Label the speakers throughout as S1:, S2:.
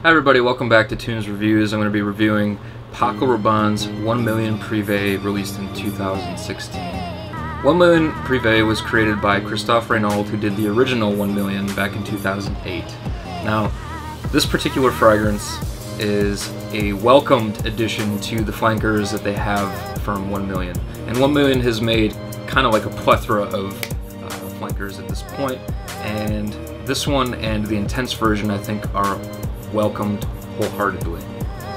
S1: Hi everybody, welcome back to Tunes Reviews. I'm going to be reviewing Paco Rabanne's 1 Million Prive, released in 2016. 1 Million Prive was created by Christophe Renaud, who did the original 1 Million back in 2008. Now, this particular fragrance is a welcomed addition to the flankers that they have from 1 Million. And 1 Million has made kind of like a plethora of flankers at this point, and this one and the Intense version I think are welcomed wholeheartedly.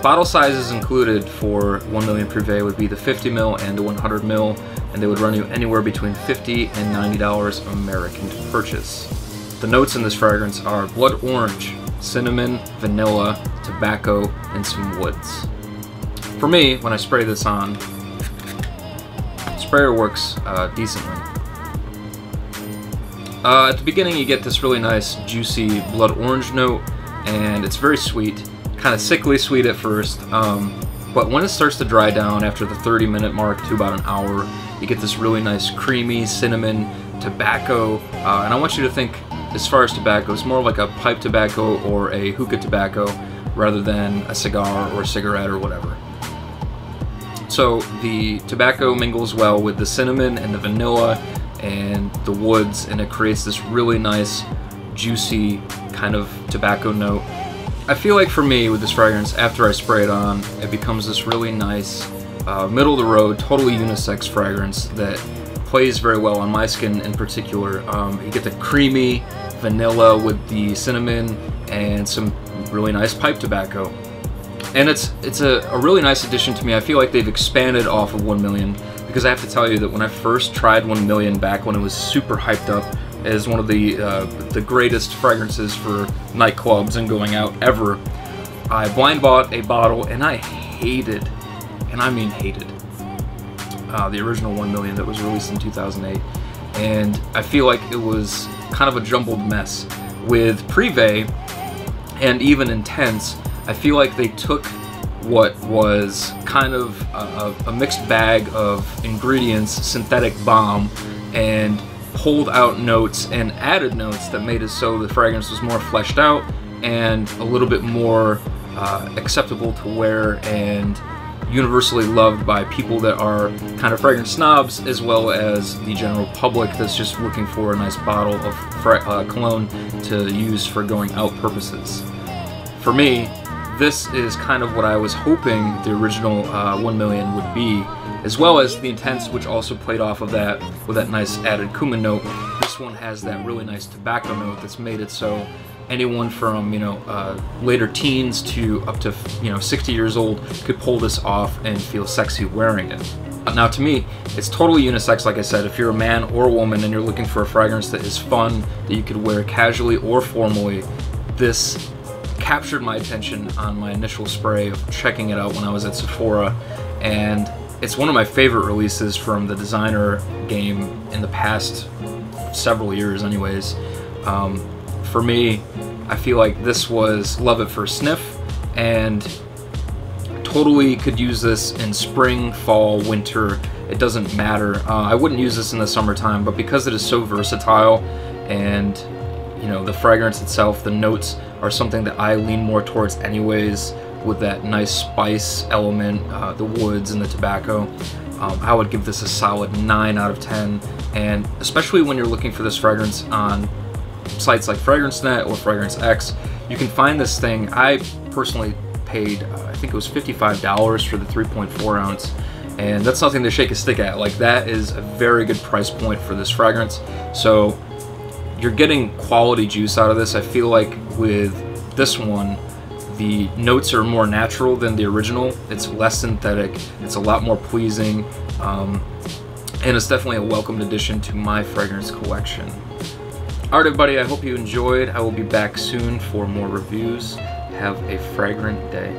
S1: Bottle sizes included for 1 Million Prive would be the 50ml and the 100ml, and they would run you anywhere between $50 and $90 American to purchase. The notes in this fragrance are blood orange, cinnamon, vanilla, tobacco, and some woods. For me, when I spray this on, the sprayer works decently. At the beginning you get this really nice juicy blood orange note, and it's very sweet, kind of sickly sweet at first, but when it starts to dry down after the 30-minute mark to about an hour, you get this really nice creamy cinnamon tobacco, and I want you to think, as far as tobacco, it's more like a pipe tobacco or a hookah tobacco rather than a cigar or a cigarette or whatever. So the tobacco mingles well with the cinnamon and the vanilla and the woods, and it creates this really nice juicy kind of tobacco note. I feel like for me with this fragrance, after I spray it on, it becomes this really nice middle of the road, totally unisex fragrance that plays very well on my skin in particular. You get the creamy vanilla with the cinnamon and some really nice pipe tobacco. And it's a really nice addition to me. I feel like they've expanded off of 1 Million, because I have to tell you that when I first tried 1 Million back when it was super hyped up as one of the greatest fragrances for nightclubs and going out ever, I blind bought a bottle and I hated, and I mean hated, the original 1 Million that was released in 2008. And I feel like it was kind of a jumbled mess. With Prive and even Intense, I feel like they took what was kind of a mixed bag of ingredients, synthetic bomb, and pulled out notes and added notes that made it so the fragrance was more fleshed out and a little bit more acceptable to wear and universally loved by people that are kind of fragrance snobs, as well as the general public that's just looking for a nice bottle of cologne to use for going out purposes. For me, this is kind of what I was hoping the original 1 Million would be, as well as the Intense, which also played off of that with that nice added cumin note. This one has that really nice tobacco note that's made it so anyone from later teens to up to 60 years old could pull this off and feel sexy wearing it. Now to me, it's totally unisex, like I said. If you're a man or a woman and you're looking for a fragrance that is fun, that you could wear casually or formally, this captured my attention on my initial spray of checking it out when I was at Sephora, and it's one of my favorite releases from the designer game in the past several years anyways. For me, I feel like this was love at first sniff, and totally could use this in spring, fall, winter. It doesn't matter. I wouldn't use this in the summertime, but because it is so versatile, and the fragrance itself, the notes are something that I lean more towards anyways, with that nice spice element, the woods and the tobacco. I would give this a solid 9 out of 10, and especially when you're looking for this fragrance on sites like FragranceNet or Fragrance X, you can find this thing. I personally paid, I think it was $55 for the 3.4 ounce, and that's nothing to shake a stick at. Like, that is a very good price point for this fragrance. So you're getting quality juice out of this. I feel like with this one, the notes are more natural than the original. It's less synthetic, it's a lot more pleasing, and it's definitely a welcomed addition to my fragrance collection. Alright everybody, I hope you enjoyed. I will be back soon for more reviews. Have a fragrant day.